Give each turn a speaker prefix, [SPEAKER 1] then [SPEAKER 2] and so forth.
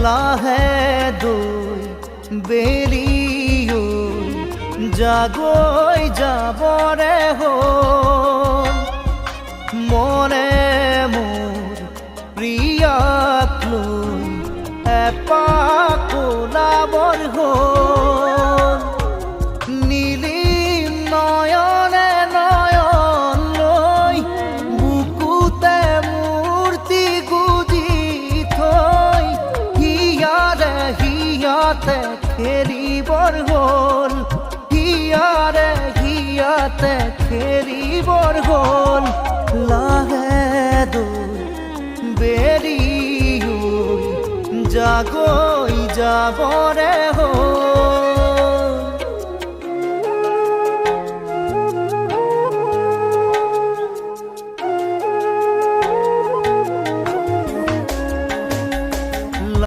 [SPEAKER 1] লাহে দৈ বেৰিয়ৈ জাগৈ যাবৰে হ'ল মনে মোৰ প্ৰিয়াক লৈ এপাক ওলাবৰ হ'ল নীলিম নয়নে নয়ন লৈ বুকুতে মূৰ্তি গুজি থৈ হিয়াৰে হিয়াতে খেলিবৰ হ'ল হিয়াৰে হিয়াতে খেলিবৰ হ'ল লাহে দৈ বেৰিয়ৈ জাগৈ যাবৰে হ'ল